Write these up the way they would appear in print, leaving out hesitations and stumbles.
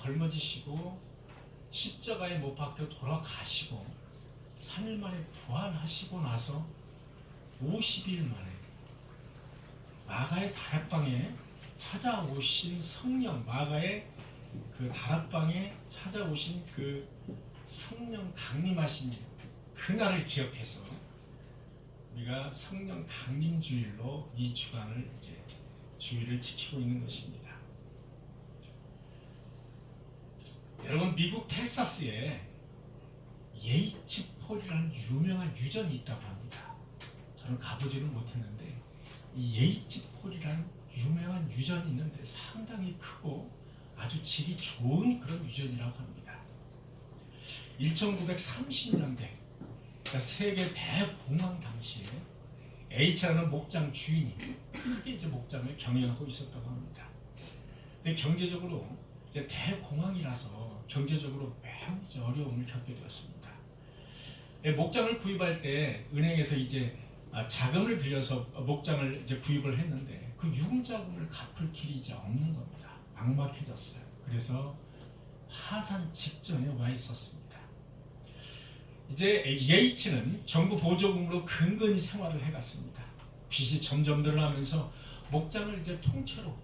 걸머지시고 십자가에 못 박혀 돌아가시고 3일 만에 부활하시고 나서 50일 만에 마가의 다락방에 찾아오신 성령, 마가의 그 다락방에 찾아오신 그 성령 강림하신 그날을 기억해서 우리가 성령 강림 주일로 이 주간을 이제 주일을 지키고 있는 것입니다. 여러분, 미국 텍사스에 예이츠폴이라는 유명한 유전이 있다고 합니다. 저는 가보지는 못했는데 이 예이츠폴이라는 유명한 유전이 있는데 상당히 크고 아주 질이 좋은 그런 유전이라고 합니다. 1930년대 그러니까 세계 대공황 당시에 H라는 목장 주인이 크게 이제 목장을 경영하고 있었다고 합니다. 근데 경제적으로 이제 대공황이라서 경제적으로 매우 이제 어려움을 겪게 되었습니다. 목장을 구입할 때 은행에서 이제 자금을 빌려서 목장을 이제 구입을 했는데 그 유금자금을 갚을 길이 이제 없는 겁니다. 막막해졌어요. 그래서 파산 직전에 와 있었습니다. 이제 H는 정부 보조금으로 근근히 생활을 해갔습니다. 빚이 점점 늘어나면서 목장을 이제 통째로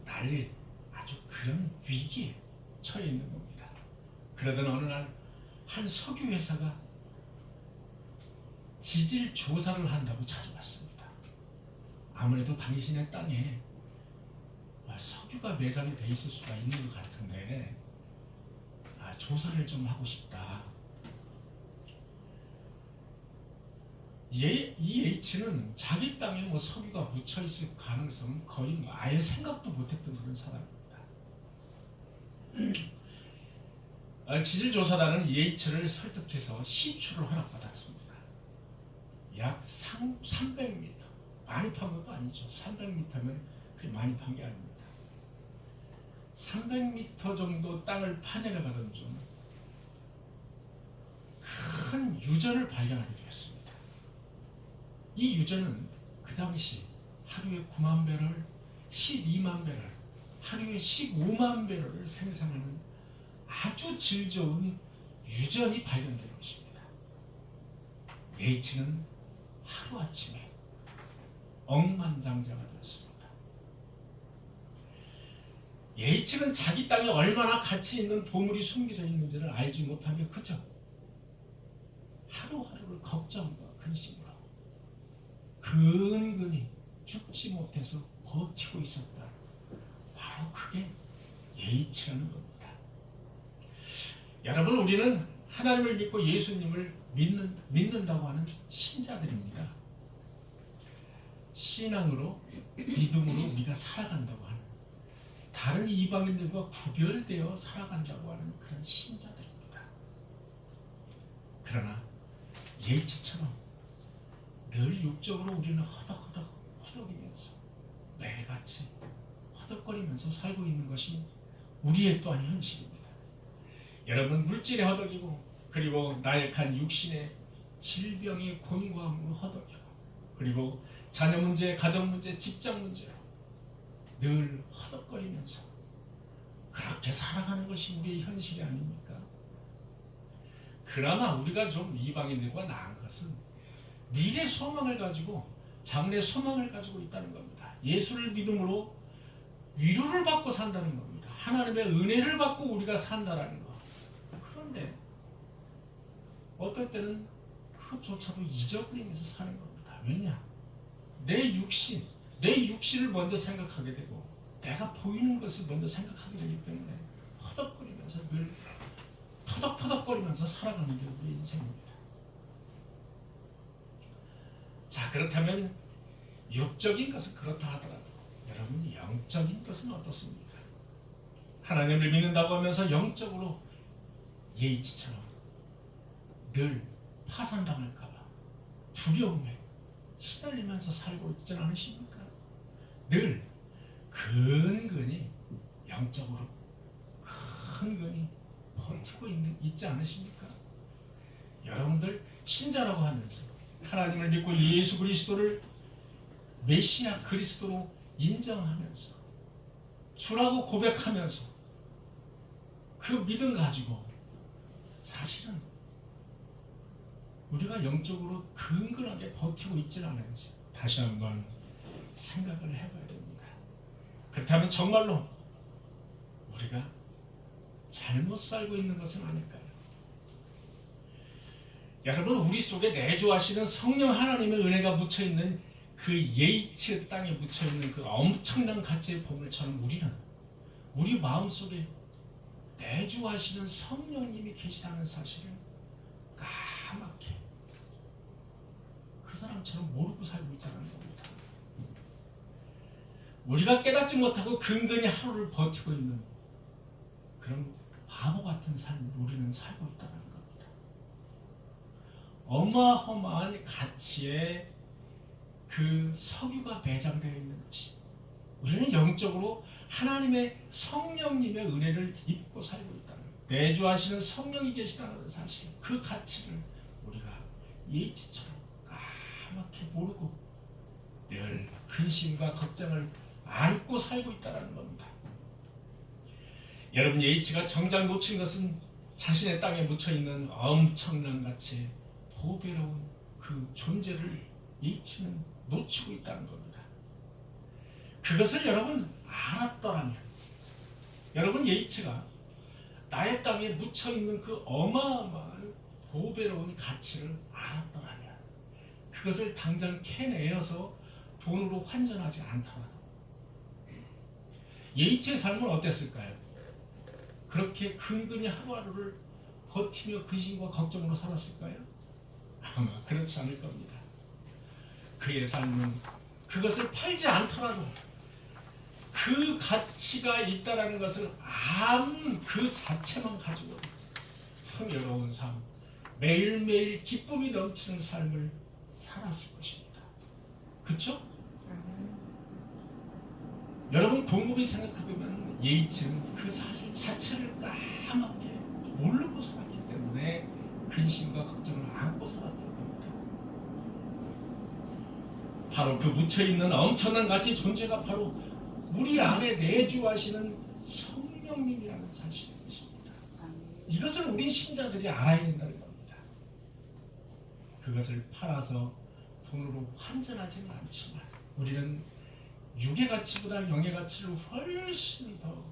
날릴 아주 그런 위기에 처해 있는 겁니다. 그러던 어느 날 한 석유 회사가 지질 조사를 한다고 찾아왔습니다. 아무래도 당신의 땅에 석유가 매장이 돼 있을 수가 있는 것 같은데 조사를 좀 하고 싶다. 이 H는 자기 땅에 뭐 석유가 묻혀 있을 가능성은 거의 아예 생각도 못했던 그런 사람입니다. 지질조사단은 H를 설득해서 시추를 허락받았습니다. 약 300m, 많이 판 것도 아니죠. 300m면 그렇게 많이 판 게 아닙니다. 300m 정도 땅을 파내려가던 중 큰 유전을 발견하게 되었습니다. 이 유전은 그 당시 하루에 9만 배럴, 12만 배럴, 하루에 15만 배럴을 생산하는 아주 질 좋은 유전이 발견된 것입니다. H는 하루아침에 억만장자가 되었습니다. H는 자기 땅에 얼마나 가치 있는 보물이 숨겨져 있는지를 알지 못하며 그저 하루하루를 걱정과 근심으로 근근히 죽지 못해서 버티고 있었다. 바로 그게 H라는 겁니다. 여러분, 우리는 하나님을 믿고 예수님을 믿는다고 하는 신자들입니다. 신앙으로, 믿음으로 우리가 살아간다고 하는, 다른 이방인들과 구별되어 살아간다고 하는 그런 신자들입니다. 그러나 H처럼 늘 육적으로 우리는 허덕이면서 매일같이 허덕거리면서 살고 있는 것이 우리의 또한 현실입니다. 여러분, 물질에 허덕이고 그리고 나약한 육신의 질병의 곤고함으로 허덕이고 그리고 자녀 문제, 가정 문제, 직장 문제로 늘 허덕거리면서 그렇게 살아가는 것이 우리의 현실이 아닙니까? 그나마 우리가 좀 이방인들과 나은 것은 미래 소망을 가지고 장래 소망을 가지고 있다는 겁니다. 예수를 믿음으로 위로를 받고 산다는 겁니다. 하나님의 은혜를 받고 우리가 산다라는 것. 그런데 어떨 때는 그것조차도 잊어버리면서 사는 겁니다. 왜냐? 내 육신을 먼저 생각하게 되고 내가 보이는 것을 먼저 생각하게 되기 때문에 허덕거리면서 늘 터덕터덕거리면서 살아가는 게 우리의 인생입니다. 자, 그렇다면 육적인 것은 그렇다 하더라도 여러분, 영적인 것은 어떻습니까? 하나님을 믿는다고 하면서 영적으로 H처럼 늘 파산당할까봐 두려움에 시달리면서 살고 있지 않으십니까? 늘 근근히 영적으로 근근히 버티고 있지 않으십니까? 여러분들 신자라고 하면서 하나님을 믿고 예수 그리스도를 메시아 그리스도로 인정하면서 주라고 고백하면서 그 믿음 가지고 사실은 우리가 영적으로 근근하게 버티고 있지는 않은지 다시 한번 생각을 해봐야 됩니다. 그렇다면 정말로 우리가 잘못 살고 있는 것은 아닐까요? 여러분, 우리 속에 내주하시는 성령 하나님의 은혜가 묻혀있는 그 예이츠 땅에 묻혀있는 그 엄청난 가치의 보물처럼 우리 마음속에 내주하시는 성령님이 계시다는 사실을 까맣게 그 사람처럼 모르고 살고 있다는 겁니다. 우리가 깨닫지 못하고 근근히 하루를 버티고 있는 그런 바보 같은 삶을 우리는 살고 있다는 겁니다. 어마어마한 가치의 그 석유가 매장되어 있는 것이 우리는 영적으로 하나님의 성령님의 은혜를 입고 살고 있다는 것, 내주하시는 성령이 계시다는 사실, 그 가치를 우리가 예이치처럼 까맣게 모르고 늘 근심과 걱정을 안고 살고 있다는 겁니다. 여러분, 예이치가 정작 놓친 것은 자신의 땅에 묻혀있는 엄청난 가치의 보배로운 그 존재를 예이치는 놓치고 있다는 겁니다. 그것을 여러분 알았더라면, 여러분 예이치가 나의 땅에 묻혀있는 그 어마어마한 보배로운 가치를 알았더라면 그것을 당장 캐내어서 돈으로 환전하지 않더라도 예이치의 삶은 어땠을까요? 그렇게 근근히 하루하루를 버티며 근심과 걱정으로 살았을까요? 아마 그렇지 않을 겁니다. 그의 삶은 그것을 팔지 않더라도 그 가치가 있다라는 것을 아는 그 자체만 가지고 풍요로운 삶, 매일매일 기쁨이 넘치는 삶을 살았을 것입니다. 그렇죠? 여러분 곰곰이 생각해보면 예이치는 그 사실 자체를 까맣게 모르고 살았기 때문에 근심과 걱정을 안고 살았던 겁니다. 바로 그 묻혀있는 엄청난 가치 존재가 바로 우리 안에 내주하시는 성령님이라는 사실인 것입니다. 이것을 우리 신자들이 알아야 된다는 겁니다. 그것을 팔아서 돈으로 환전하지는 않지만 우리는 육의 가치보다 영의 가치를 훨씬 더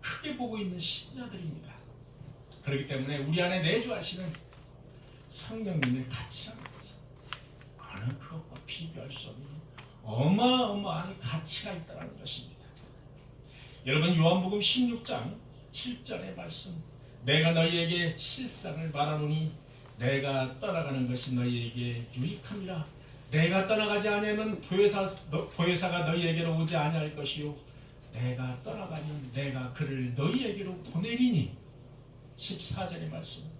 크게 보고 있는 신자들입니다. 그렇기 때문에 우리 안에 내주하시는 성령님의 가치라는 것은 어느 그것과 비교할 수 없는 어마어마한 가치가 있다는 것입니다. 여러분 요한복음 16장 7절의 말씀, 내가 너희에게 실상을 말하노니 내가 떠나가는 것이 너희에게 유익함이라. 내가 떠나가지 아니하면 보혜사가 너희에게로 오지 아니할 것이요 내가 떠나가면 내가 그를 너희에게로 보내리니. 14절의 말씀,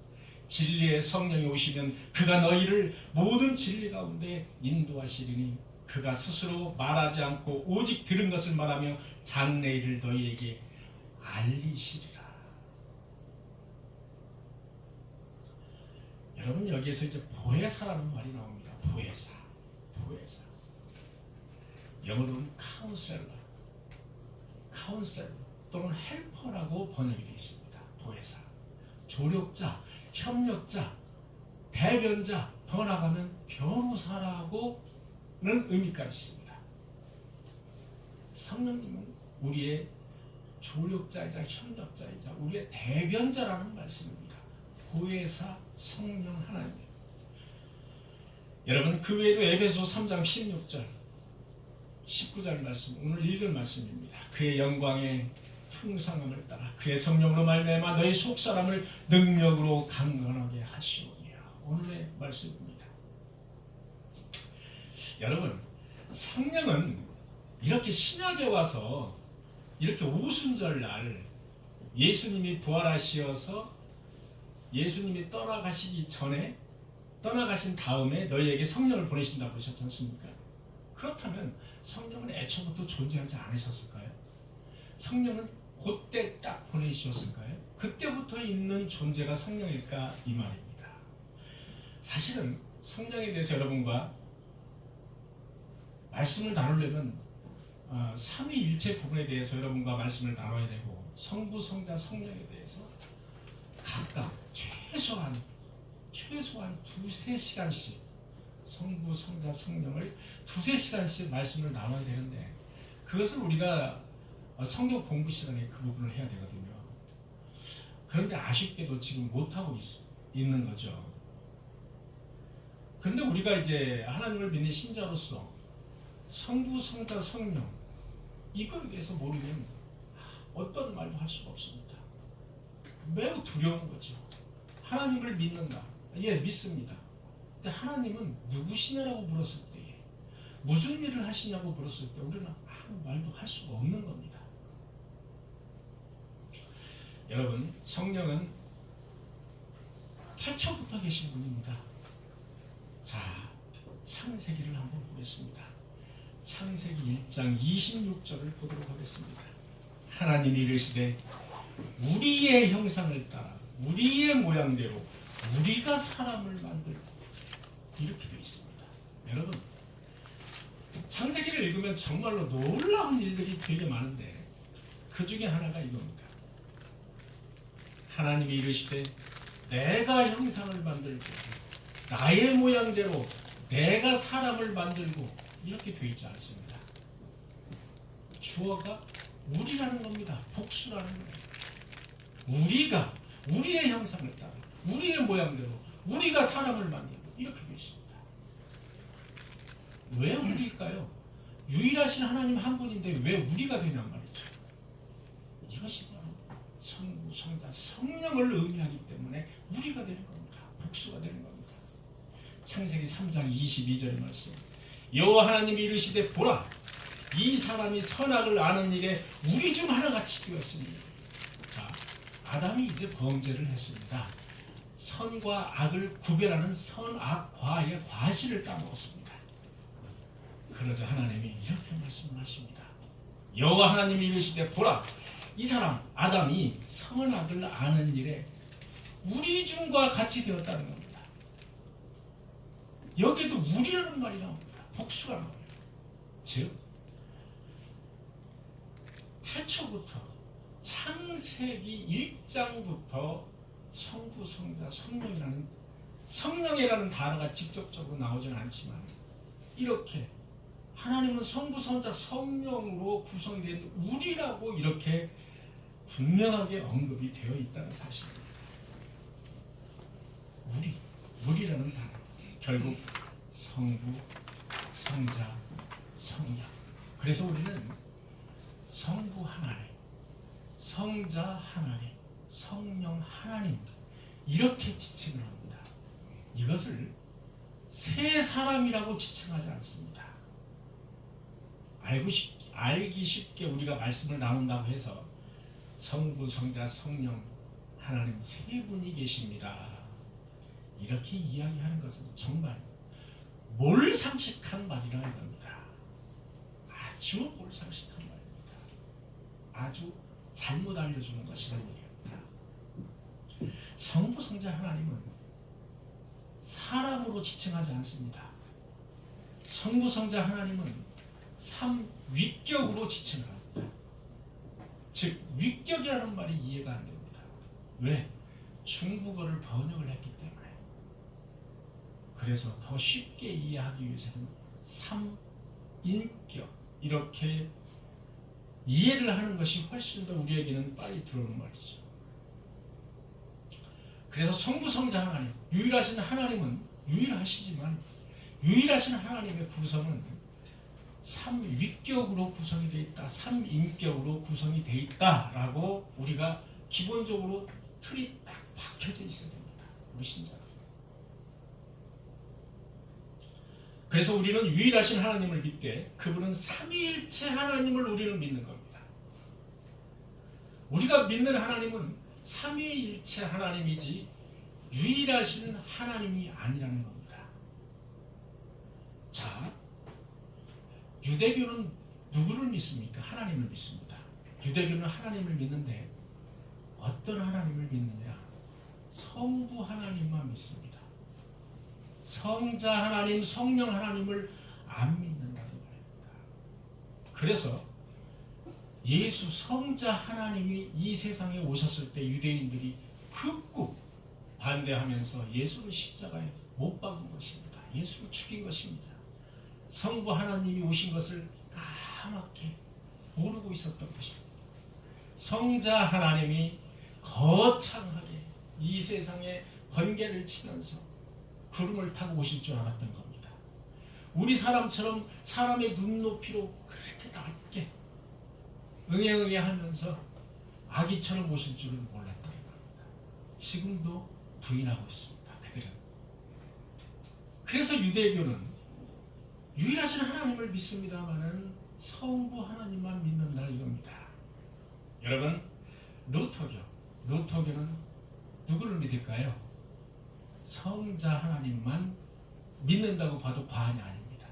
진리의 성령이 오시면 그가 너희를 모든 진리 가운데 인도하시리니 그가 스스로 말하지 않고 오직 들은 것을 말하며 장래일을 너희에게 알리시리라. 여러분 여기에서 이제 보혜사라는 말이 나옵니다. 보혜사. 영어로는 카운셀러 또는 헬퍼라고 번역이 되어 있습니다. 보혜사, 조력자, 협력자, 대변자, 더 나아가면 변호사라고는 의미가 있습니다. 성령님은 우리의 조력자이자 협력자이자 우리의 대변자라는 말씀입니다. 보혜사 성령 하나님. 여러분 그 외에도 에베소 3장 16절 19절 말씀, 오늘 읽을 말씀입니다. 그의 영광의 풍성함을 따라 그의 성령으로 말미암아 너희 속사람을 능력으로 강건하게 하시오니라. 오늘의 말씀입니다. 여러분 성령은 이렇게 신약에 와서 이렇게 오순절날 예수님이 부활하시어서 예수님이 떠나가시기 전에 떠나가신 다음에 너희에게 성령을 보내신다고 그러셨지 않습니까? 그렇다면 성령은 애초부터 존재하지 않으셨을까요? 성령은 그때 딱 보내주셨을까요? 그때부터 있는 존재가 성령일까 이 말입니다. 사실은 성령에 대해서 여러분과 말씀을 나누려면 삼위일체 부분에 대해서 여러분과 말씀을 나눠야 되고 성부, 성자, 성령에 대해서 각각 최소한 두세 시간씩 성부, 성자, 성령을 두세 시간씩 말씀을 나눠야 되는데 그것을 우리가 성경 공부 시간에 그 부분을 해야 되거든요. 그런데 아쉽게도 지금 못하고 있는 거죠. 그런데 우리가 이제 하나님을 믿는 신자로서 성부, 성자, 성령 이걸 위해서 모르면 어떤 말도 할 수가 없습니다. 매우 두려운 거죠. 하나님을 믿는다. 예, 믿습니다. 근데 하나님은 누구시냐라고 물었을 때 무슨 일을 하시냐고 물었을 때 우리는 아무 말도 할 수가 없는 겁니다. 여러분, 성령은 태초부터 계신 분입니다. 자, 창세기를 한번 보겠습니다. 창세기 1장 26절을 보도록 하겠습니다. 하나님이 이르시되 우리의 형상을 따라 우리의 모양대로 우리가 사람을 만들고 이렇게 되어 있습니다. 여러분, 창세기를 읽으면 정말로 놀라운 일들이 되게 많은데 그 중에 하나가 이겁니다. 하나님이 이르시되 내가 형상을 만들고 나의 모양대로 내가 사람을 만들고 이렇게 되어 있지 않습니다. 주어가 우리라는 겁니다. 복수라는 거예요. 우리가 우리의 형상을 따라 우리의 모양대로 우리가 사람을 만들고 이렇게 되어 있습니다. 왜 우리일까요? 유일하신 하나님 한 분인데 왜 우리가 되냔 말이죠. 이것이 바로 성부, 성자, 성령을 의미하기 때문에 우리가 되는 겁니다. 복수가 되는 겁니다. 창세기 3장 22절의 말씀. 여호와 하나님이 이르시되 보라 이 사람이 선악을 아는 일에 우리 중 하나같이 되었으니. 자, 아담이 이제 범죄를 했습니다. 선과 악을 구별하는 선악과의 과실을 따먹었습니다. 그러자 하나님이 이렇게 말씀하십니다. 여호와 하나님이 이르시되 보라 이 사람 아담이 선악을 아는 일에 우리 중과 같이 되었다는 겁니다. 여기에도 우리라는 말이 나옵니다. 복수라는 거예요. 즉 태초부터 창세기 1장부터 성부, 성자, 성령이라는 단어가 직접적으로 나오지는 않지만 이렇게 하나님은 성부, 성자, 성령으로 구성된 우리라고 이렇게 분명하게 언급이 되어 있다는 사실입니다. 우리라는 단어 결국 성부, 성자, 성령. 그래서 우리는 성부 하나님, 성자 하나님, 성령 하나님 이렇게 지칭을 합니다. 이것을 세 사람이라고 지칭하지 않습니다. 알기 쉽게 우리가 말씀을 나눈다고 해서 성부, 성자, 성령 하나님 세 분이 계십니다. 이렇게 이야기하는 것은 정말 몰상식한 말이라는 겁니다. 아주 몰상식한 말입니다. 아주 잘못 알려주는 것이라는 얘기입니다. 성부, 성자 하나님은 사람으로 지칭하지 않습니다. 성부, 성자 하나님은 삼위격으로 지칭을 합니다. 즉 위격이라는 말이 이해가 안 됩니다. 왜? 중국어를 번역을 했기 때문에. 그래서 더 쉽게 이해하기 위해서는 삼인격 이렇게 이해를 하는 것이 훨씬 더 우리에게는 빨리 들어오는 말이죠. 그래서 성부, 성자 하나님, 유일하신 하나님은 유일하시지만 유일하신 하나님의 구성은 삼위격으로 구성이 되어 있다, 삼인격으로 구성이 되어 있다라고 우리가 기본적으로 틀이 딱 박혀져 있어야 됩니다. 우리 신자들. 그래서 우리는 유일하신 하나님을 믿되 그분은 삼위일체 하나님을 우리는 믿는 겁니다. 우리가 믿는 하나님은 삼위일체 하나님이지 유일하신 하나님이 아니라는 겁니다. 자, 유대교는 누구를 믿습니까? 하나님을 믿습니다. 유대교는 하나님을 믿는데 어떤 하나님을 믿느냐? 성부 하나님만 믿습니다. 성자 하나님, 성령 하나님을 안 믿는다는 말입니다. 그래서 예수 성자 하나님이 이 세상에 오셨을 때 유대인들이 극구 반대하면서 예수를 십자가에 못 박은 것입니다. 예수를 죽인 것입니다. 성부 하나님이 오신 것을 까맣게 모르고 있었던 것입니다. 성자 하나님이 거창하게 이 세상에 번개를 치면서 구름을 타고 오실 줄 알았던 겁니다. 우리 사람처럼 사람의 눈높이로 그렇게 낮게 응애응애 하면서 아기처럼 오실 줄은 몰랐다는 겁니다. 지금도 부인하고 있습니다. 그들은. 그래서 유대교는 유일하신 하나님을 믿습니다마는 성부 하나님만 믿는다 이겁니다. 여러분, 루터교는 누구를 믿을까요? 성자 하나님만 믿는다고 봐도 과언이 아닙니다.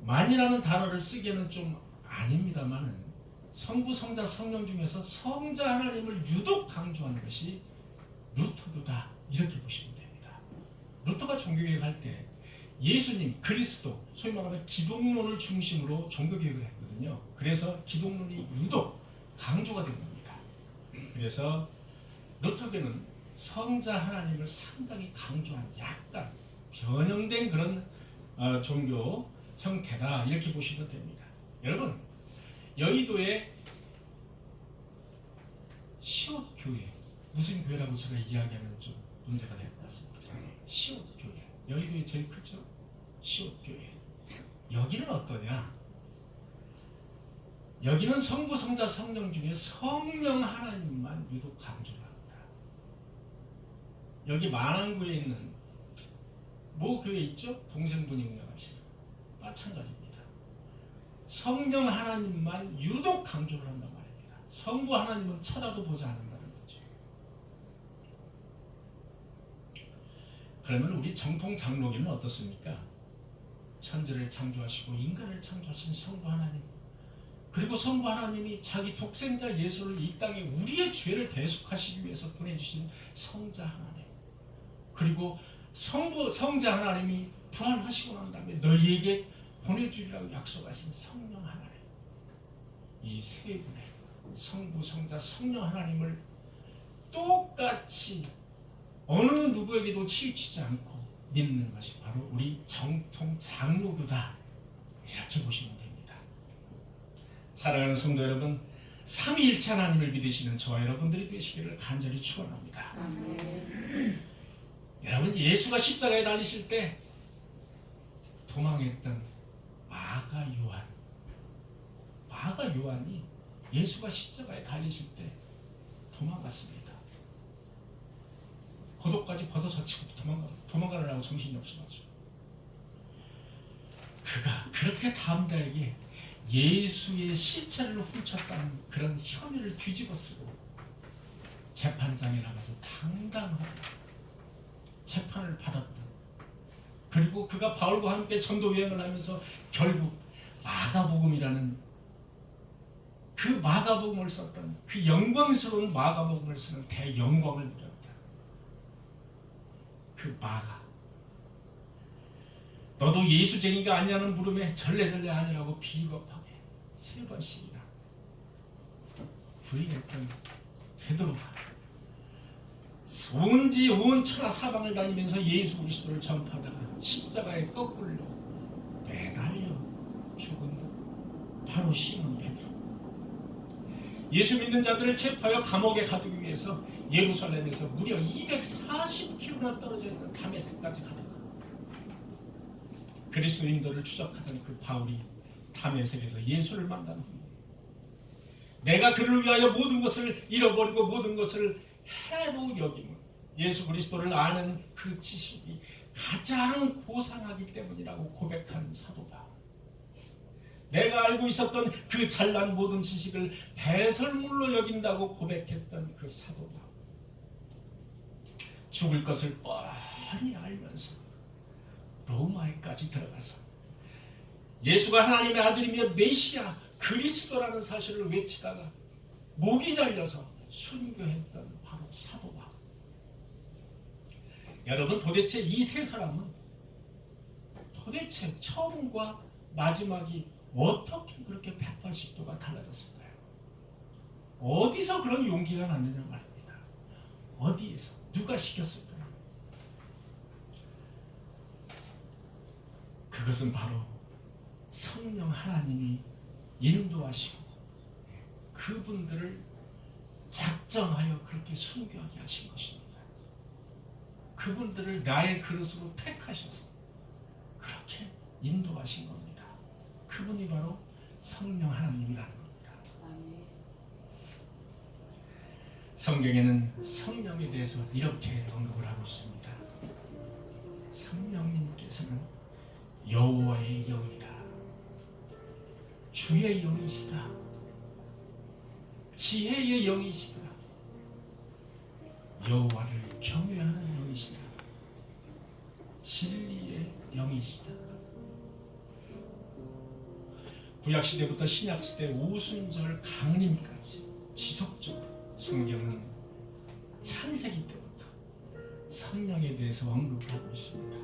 만이라는 단어를 쓰기에는 좀 아닙니다만은 성부, 성자, 성령 중에서 성자 하나님을 유독 강조하는 것이 루터교다 이렇게 보시면 됩니다. 루터가 종교개혁할 때 예수님, 그리스도, 소위 말하면 기독론을 중심으로 종교개혁을 했거든요. 그래서 기독론이 유독 강조가 된 겁니다. 그래서 루터교는 성자 하나님을 상당히 강조한 약간 변형된 그런 종교 형태다 이렇게 보시면 됩니다. 여러분, 여의도의 시옷교회, 무슨 교회라고 제가 이야기하면 좀 문제가 될 것 같습니다. 시옷교회, 여의도에 제일 크죠? 시옷교회. 여기는 어떠냐? 여기는 성부, 성자, 성령 중에 성령 하나님만 유독 강조를 합니다. 여기 만안구에 있는 뭐 교회 있죠? 동생분이 운영하시는 마찬가지입니다. 성령 하나님만 유독 강조를 한단 말입니다. 성부 하나님은 쳐다도 보지 않는다는 거죠. 그러면 우리 정통 장로교는 어떻습니까? 천지를 창조하시고 인간을 창조하신 성부 하나님, 그리고 성부 하나님이 자기 독생자 예수를 이 땅에 우리의 죄를 대속하시기 위해서 보내주신 성자 하나님, 그리고 성자 하나님이 부활하시고 난 다음에 너희에게 보내주리라고 약속하신 성령 하나님, 이 세 분의 성부, 성자, 성령 하나님을 똑같이 어느 누구에게도 치우치지 않고 믿는 것이 바로 우리 정통 장로교다 이렇게 보시면 됩니다. 사랑하는 성도 여러분, 삼위일체 하나님을 믿으시는 저와 여러분들이 되시기를 간절히 축원합니다. 여러분, 예수가 십자가에 달리실 때 도망했던 마가 요한이 예수가 십자가에 달리실 때 도망갔습니다. 고독까지 벗어젖히고 도망가느라고 정신이 없어가지고 그가 그렇게 담대하게 예수의 시체를 훔쳤다는 그런 혐의를 뒤집어쓰고 재판장에 나가서 당당하게 재판을 받았다. 그리고 그가 바울과 함께 전도 여행을 하면서 결국 마가복음이라는 그 마가복음을 썼던 그 영광스러운 마가복음을 쓰는 대영광을 누렸다. 그 마가, 너도 예수쟁이가 아니냐는 물음에 절레절레 아니라고 비겁하게 3번씩이나 부인했던 베드로가 온 천하 사방을 다니면서 예수 그리스도를 전파하다가 십자가에 거꾸로 매달려 죽은 바로 시몬 베드로. 예수 믿는 자들을 체포하여 감옥에 가두기 위해서 예루살렘에서 무려 240km나 떨어져 있는 다메섹까지 가다가 그리스도인들을 추적하던 그 바울이 다메섹에서 예수를 만난 후에 내가 그를 위하여 모든 것을 잃어버리고 모든 것을 해로 여김은 예수 그리스도를 아는 그 지식이 가장 고상하기 때문이라고 고백한 사도 바울. 내가 알고 있었던 그 잘난 모든 지식을 배설물로 여긴다고 고백했던 그 사도 바울. 죽을 것을 뻔히 알면서 로마에까지 들어가서 예수가 하나님의 아들이며 메시아 그리스도라는 사실을 외치다가 목이 잘려서 순교했던 바로 사도 바울. 여러분, 도대체 이 세 사람은 도대체 처음과 마지막이 어떻게 그렇게 180도가 달라졌을까요? 어디서 그런 용기가 났느냐 말입니다. 어디에서? 누가 시켰을까요? 그것은 바로 성령 하나님이 인도하시고 그분들을 작정하여 그렇게 순교하게 하신 것입니다. 그분들을 나의 그릇으로 택하셔서 그렇게 인도하신 겁니다. 그분이 바로 성령 하나님이라는 겁니다. 성경에는 성령에 대해서 이렇게 언급을 하고 있습니다. 성령님께서는 여호와의 영이다. 주의 영이시다. 지혜의 영이시다. 여호와를 경외하는 영이시다. 진리의 영이시다. 구약시대부터 신약시대 오순절 강림까지 지속적으로 성경은 창세기 때부터 성령에 대해서 언급하고 있습니다.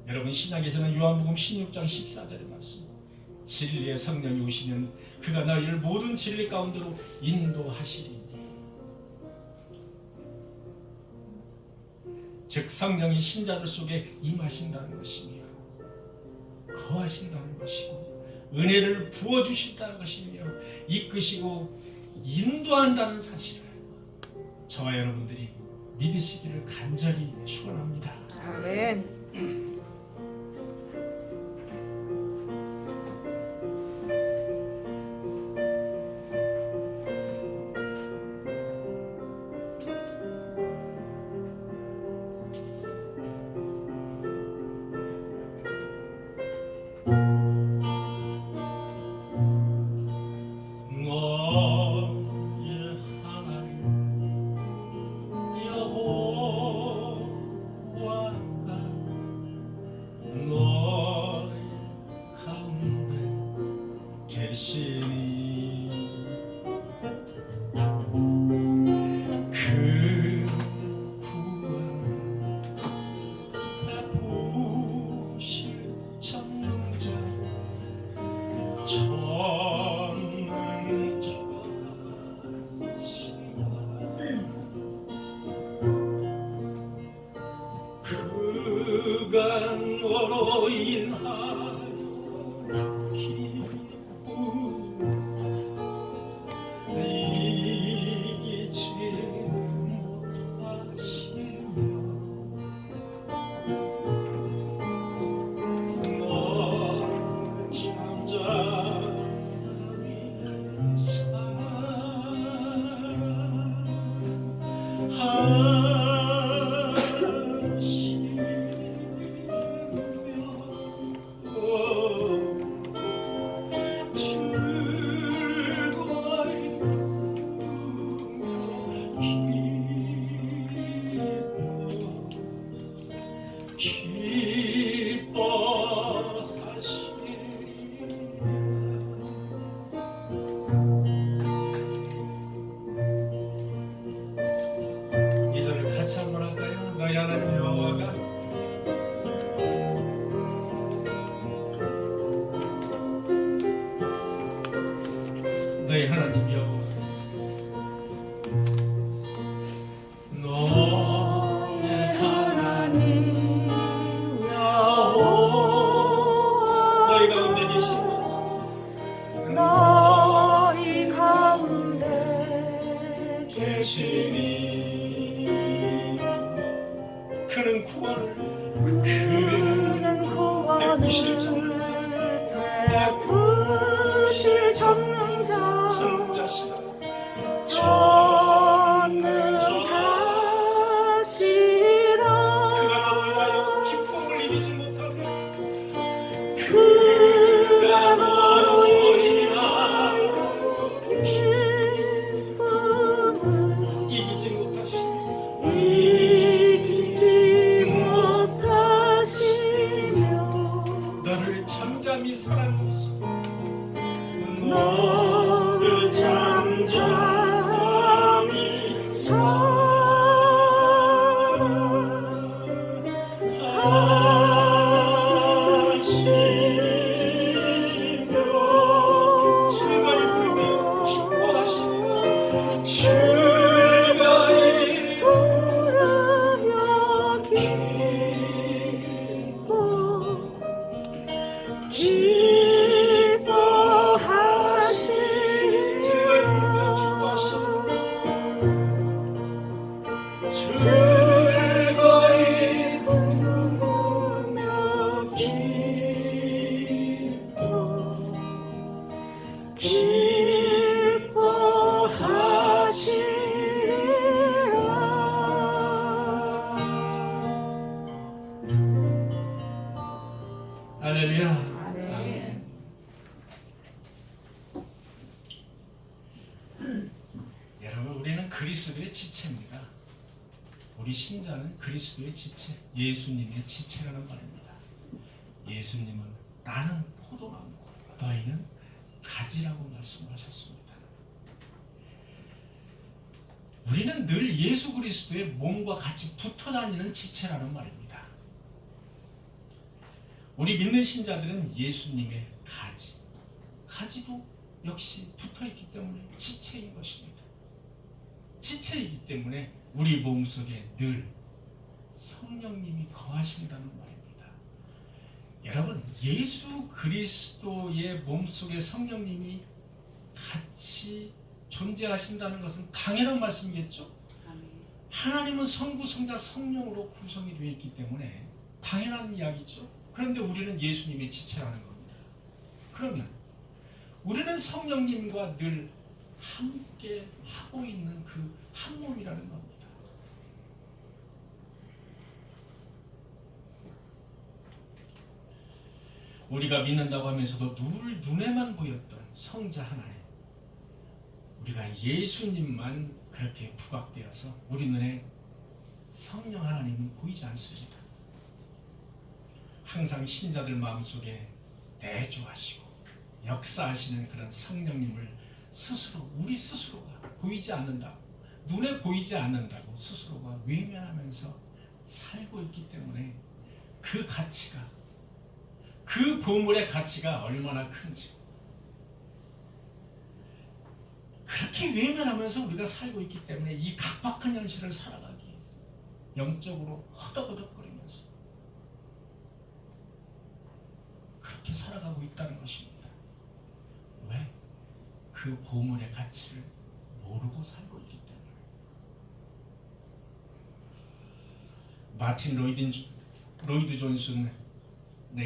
여러분, 신약에서는 요한복음 16장 14절의 말씀, 진리의 성령이 오시면 그가 너희를 모든 진리 가운데로 인도하시리니, 즉 성령이 신자들 속에 임하신다는 것이며 거하신다는 것이고 은혜를 부어주신다는 것이며 이끄시고 인도한다는 사실을 저와 여러분들이 믿으시기를 간절히 축원합니다. 아멘. 그간으로 인하여 기쁨 이기지 못하시며 너를 잠잠히 너희 하나님 여호와가 너희 하나님 여호와 너의 하나님 여호와 너희 가운데 계신 너희 가운데 계시니 그는 구원을 베푸실 전능자시라 그가 너를 위하여 기쁨을 이기지 못하고 그가 너로 인하여 기쁨을 이기지 못하시며 너를 그리스도의 지체입니다. 우리 신자는 그리스도의 지체, 예수님의 지체라는 말입니다. 예수님은 나는 포도나무고 너희는 가지라고 말씀하셨습니다. 우리는 늘 예수 그리스도의 몸과 같이 붙어 다니는 지체라는 말입니다. 우리 믿는 신자들은 예수님의 가지, 가지도 역시 붙어 있기 때문에 지체인 것입니다. 지체이기 때문에 우리 몸속에 늘 성령님이 거하신다는 말입니다. 여러분, 예수 그리스도의 몸속에 성령님이 같이 존재하신다는 것은 당연한 말씀이겠죠? 하나님은 성부, 성자, 성령으로 구성이 되어 있기 때문에 당연한 이야기죠. 그런데 우리는 예수님의 지체라는 겁니다. 그러면 우리는 성령님과 늘 함께 하고 있는 그 한 몸이라는 겁니다. 우리가 믿는다고 하면서도 늘 눈에만 보였던 성자 하나님, 우리가 예수님만 그렇게 부각되어서 우리 눈에 성령 하나님은 보이지 않습니다. 항상 신자들 마음속에 내주하시고 역사하시는 그런 성령님을 스스로, 우리 스스로가 보이지 않는다고, 눈에 보이지 않는다고 스스로가 외면하면서 살고 있기 때문에 그 가치가, 그 보물의 가치가 얼마나 큰지, 그렇게 외면하면서 우리가 살고 있기 때문에 이 각박한 현실을 살아가기, 영적으로 허덕허덕거리면서 그렇게 살아가고 있다는 것입니다. 왜? 그 보물의 가치를 모르고 살고 있기 때문에. 마틴 로이드 존슨의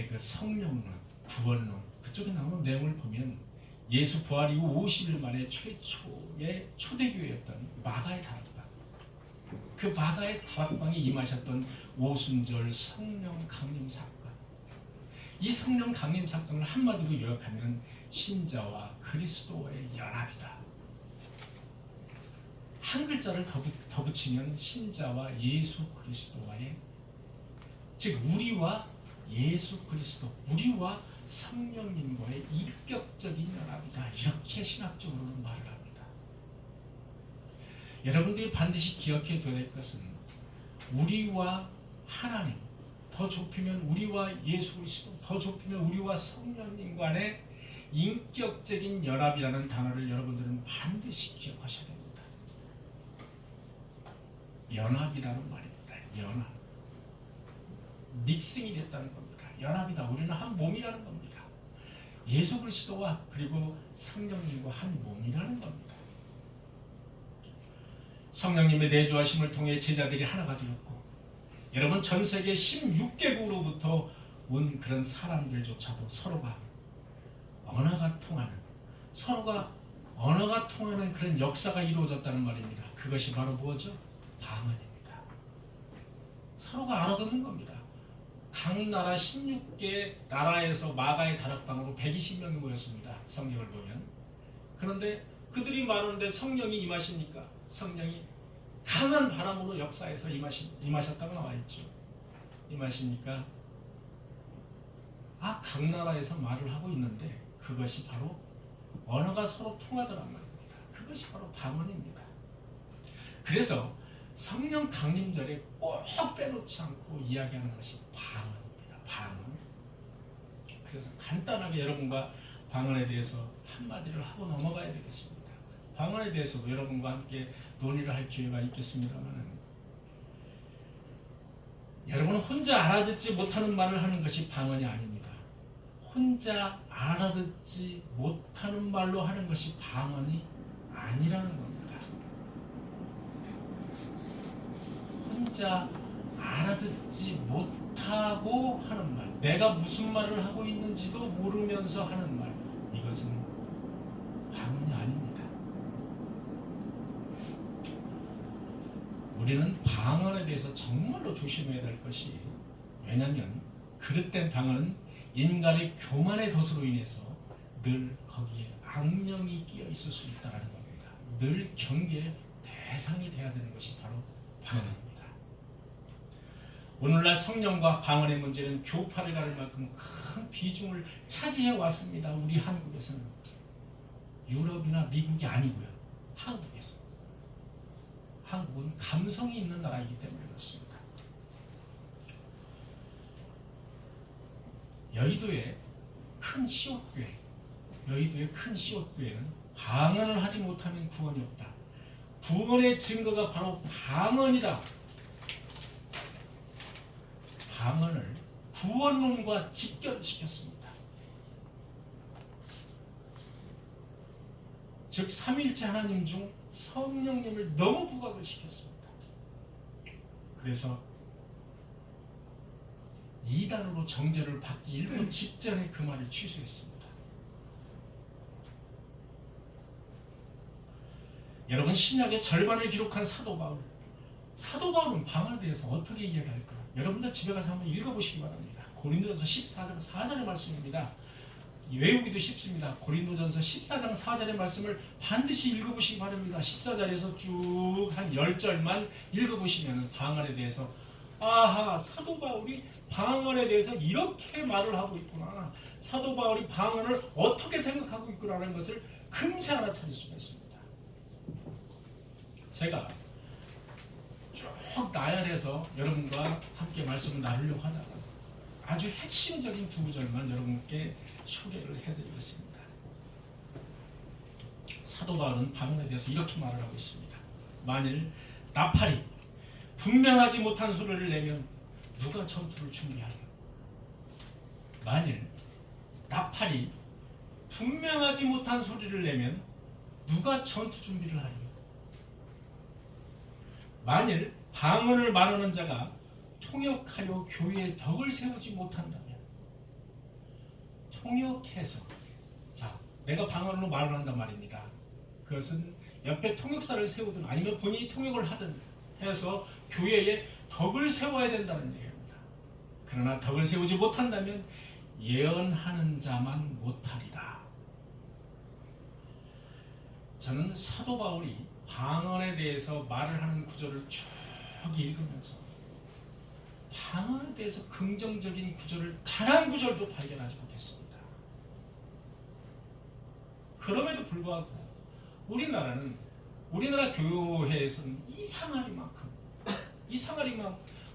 그 성령론, 구원론, 그쪽에 나오는 내용을 보면 예수 부활 이후 50일 만에 최초의 초대교회였던 마가의 다락방, 그 마가의 다락방에 임하셨던 오순절 성령 강림 사건, 이 성령 강림 사건을 한마디로 요약하면 신자와 그리스도와의 연합이다. 한 글자를 더 붙이면 신자와 예수 그리스도와의, 즉 우리와 예수 그리스도, 우리와 성령님과의 인격적인 연합이다. 이렇게 신학적으로는 말을 합니다. 여러분들이 반드시 기억해 둬야 될 것은 우리와 하나님, 더 좁히면 우리와 예수 그리스도, 더 좁히면 우리와 성령님 간의 인격적인 연합이라는 단어를 여러분들은 반드시 기억하셔야 됩니다. 연합이라는 말입니다. 연합. 믹싱이 됐다는 겁니다. 연합이다. 우리는 한 몸이라는 겁니다. 예수 그리스도와 그리고 성령님과 한 몸이라는 겁니다. 성령님의 내주하심을 통해 제자들이 하나가 되었고, 여러분 전 세계 16개국으로부터 온 그런 사람들조차도 서로가 언어가 통하는 그런 역사가 이루어졌다는 말입니다. 그것이 바로 뭐죠? 방언입니다. 서로가 알아듣는 겁니다. 각 나라 16개 나라에서 마가의 다락방으로 120명이 모였습니다. 성경을 보면. 그런데 그들이 말하는데 성령이 임하시니까 성령이 강한 바람으로 역사에서 임하셨다고 나와 있죠. 임하시니까 각 나라에서 말을 하고 있는데 그것이 바로 언어가 서로 통하더란 말입니다. 그것이 바로 방언입니다. 그래서 성령 강림절에 꼭 빼놓지 않고 이야기하는 것이 방언입니다. 방언. 그래서 간단하게 여러분과 방언에 대해서 한마디를 하고 넘어가야 되겠습니다. 방언에 대해서도 여러분과 함께 논의를 할 기회가 있겠습니다만, 여러분 혼자 알아듣지 못하는 말을 하는 것이 방언이 아닙니다. 혼자 알아듣지 못하는 말로 하는 것이 방언이 아니라는 겁니다. 혼자 알아듣지 못하고 하는 말, 내가 무슨 말을 하고 있는지도 모르면서 하는 말, 이것은 방언이 아닙니다. 우리는 방언에 대해서 정말로 조심해야 될 것이, 왜냐하면 그릇된 방언은 인간의 교만의 덫으로 인해서 늘 거기에 악령이 끼어 있을 수 있다는 겁니다. 늘 경계에 대상이 되어야 되는 것이 바로 방언입니다. 오늘날 성령과 방언의 문제는 교파를 가를 만큼 큰 비중을 차지해 왔습니다. 우리 한국에서는. 유럽이나 미국이 아니고요. 한국에서. 한국은 감성이 있는 나라이기 때문에 그렇습니다. 여의도의 큰 시옷교회, 여의도의 큰 시옷교회는 방언을 하지 못하면 구원이 없다. 구원의 증거가 바로 방언이다. 방언을 구원론과 직결시켰습니다. 즉 삼위일체 하나님 중 성령님을 너무 부각을 시켰습니다. 그래서 이단으로 정죄를 받기 일본 직전에 그 말을 취소했습니다. 여러분, 신약의 절반을 기록한 사도 바울, 사도 바울은 방언에 대해서 어떻게 이야기할까? 여러분들 집에 가서 한번 읽어보시기 바랍니다. 고린도전서 14장 4절의 말씀입니다. 외우기도 쉽습니다. 고린도전서 14장 4절의 말씀을 반드시 읽어보시기 바랍니다. 14절에서 쭉 한 10절만 읽어보시면 방언에 대해서 아하, 사도 바울이 방언에 대해서 이렇게 말을 하고 있구나. 사도 바울이 방언을 어떻게 생각하고 있구나라는 것을 금세 알아차릴 수가 있습니다. 제가 쭉 나열해서 여러분과 함께 말씀을 나누려고 하다가 아주 핵심적인 두 구절만 여러분께 소개를 해드리겠습니다. 사도 바울은 방언에 대해서 이렇게 말을 하고 있습니다. 만일 나팔이 분명하지 못한 소리를 내면 누가 전투를 준비하려? 만일 나팔이 분명하지 못한 소리를 내면 누가 전투 준비를 하려? 만일 방언을 말하는 자가 통역하여 교회의 덕을 세우지 못한다면, 통역해서, 자, 내가 방언으로 말을 한단 말입니다. 그것은 옆에 통역사를 세우든 아니면 본인이 통역을 하든 해서 교회에 덕을 세워야 된다는 얘기입니다. 그러나 덕을 세우지 못한다면 예언하는 자만 못하리라. 저는 사도 바울이 방언에 대해서 말을 하는 구절을 쭉 읽으면서 방언에 대해서 긍정적인 구절을 단 한 구절도 발견하지 못했습니다. 그럼에도 불구하고 우리나라 교회에서는 이상하리만큼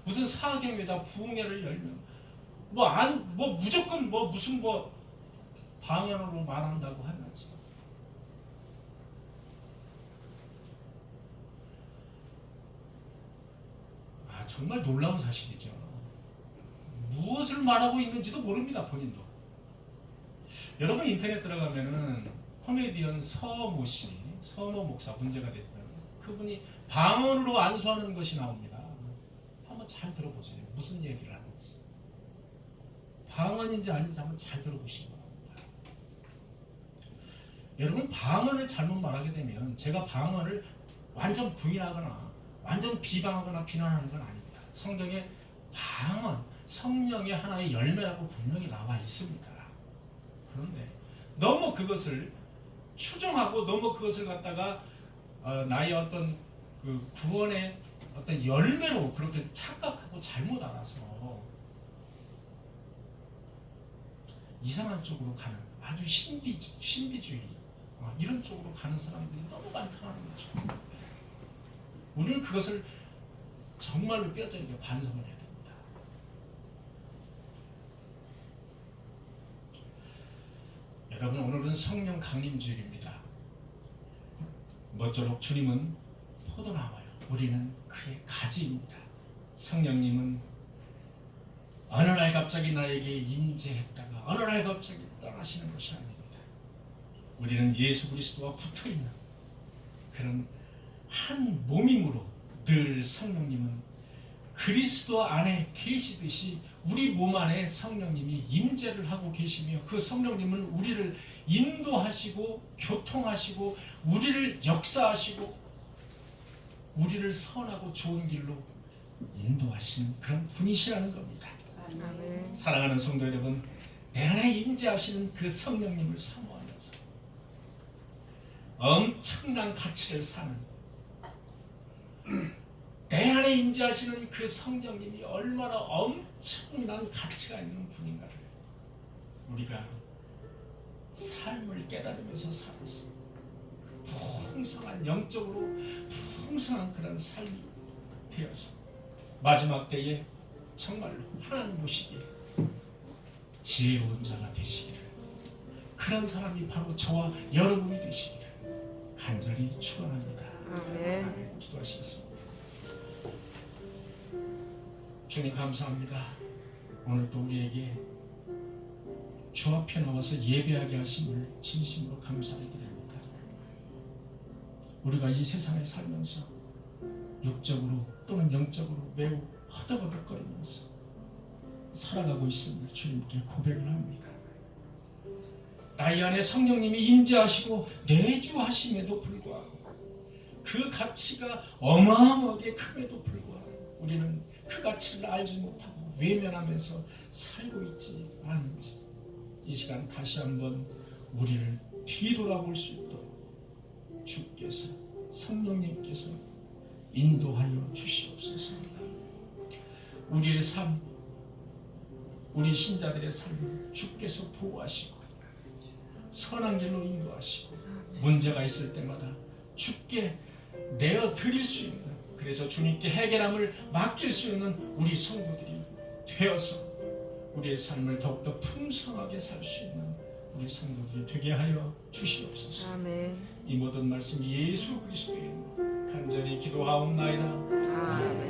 무슨 사경회다 부흥회를 열면 무조건 무슨 방언으로 말한다고 하면서 정말 놀라운 사실이죠. 무엇을 말하고 있는지도 모릅니다. 본인도. 여러분 인터넷 들어가면은 코미디언 서모 씨, 서모 목사 문제가 됐던 그분이 방언으로 안수하는 것이 나옵니다. 한번 잘 들어보세요. 무슨 얘기를 하는지. 방언인지 아닌지 한번 잘 들어보시기 바랍니다. 여러분, 방언을 잘못 말하게 되면 제가 방언을 완전 부인하거나 완전 비방하거나 비난하는 건 아닙니다. 성경에 방언, 성령의 하나의 열매라고 분명히 나와 있습니다. 그런데 너무 그것을 추종하고 너무 그것을 갖다가 나의 어떤 그 구원의 어떤 열매로 그렇게 착각하고 잘못 알아서 이상한 쪽으로 가는 아주 신비주의 이런 쪽으로 가는 사람들이 너무 많다는 거죠. 우리는 그것을 정말로 뼈저리게 반성을 해야 됩니다. 여러분, 오늘은 성령 강림주일입니다. 모쪼록 주님은 포도나무요, 우리는 그의 가지입니다. 성령님은 어느 날 갑자기 나에게 임재했다가 어느 날 갑자기 떠나시는 것이 아닙니다. 우리는 예수 그리스도와 붙어있는 그런 한 몸임으로 늘 성령님은 그리스도 안에 계시듯이 우리 몸 안에 성령님이 임재를 하고 계시며 그 성령님은 우리를 인도하시고 교통하시고 우리를 역사하시고 우리를 선하고 좋은 길로 인도하시는 그런 분이시라는 겁니다. 아멘. 사랑하는 성도 여러분, 내 안에 임재하시는 그 성령님을 사모하면서 엄청난 가치를 사는 안에 임재하시는 그 성령님이 얼마나 엄청난 가치가 있는 분인가를 우리가 삶을 깨달으면서 살았어. 풍성한, 영적으로 풍성한 그런 삶이 되어서 마지막 때에 정말로 하나님 보시기에 지혜로운 자가 되시기를, 그런 사람이 바로 저와 여러분이 되시기를 간절히 축원합니다. 아멘. 기도하시겠습니다. 주님 감사합니다. 오늘도 우리에게 주 앞에 나와서 예배하게 하심을 진심으로 감사를 드립니다. 우리가 이 세상에 살면서 육적으로 또는 영적으로 매우 허덕허덕거리면서 살아가고 있음을 주님께 고백을 합니다. 나의 안에 성령님이 임재하시고 내주하심에도 불구하고 그 가치가 어마어마하게 큼에도 불구하고 우리는 그 가치를 알지 못하고 외면하면서 살고 있지 않은지 이 시간 다시 한번 우리를 뒤돌아볼 수 있도록 주께서, 성령님께서 인도하여 주시옵소서. 우리의 삶, 우리 신자들의 삶을 주께서 보호하시고 선한 길로 인도하시고 문제가 있을 때마다 주께 내어 드릴 수 있는, 그래서 주님께 해결함을 맡길 수 있는 우리 성도들이 되어서 우리의 삶을 더욱더 풍성하게 살 수 있는 우리 성도들이 되게 하여 주시옵소서. 아멘. 이 모든 말씀 예수 그리스도의 이름으로 간절히 기도하옵나이다. 아멘.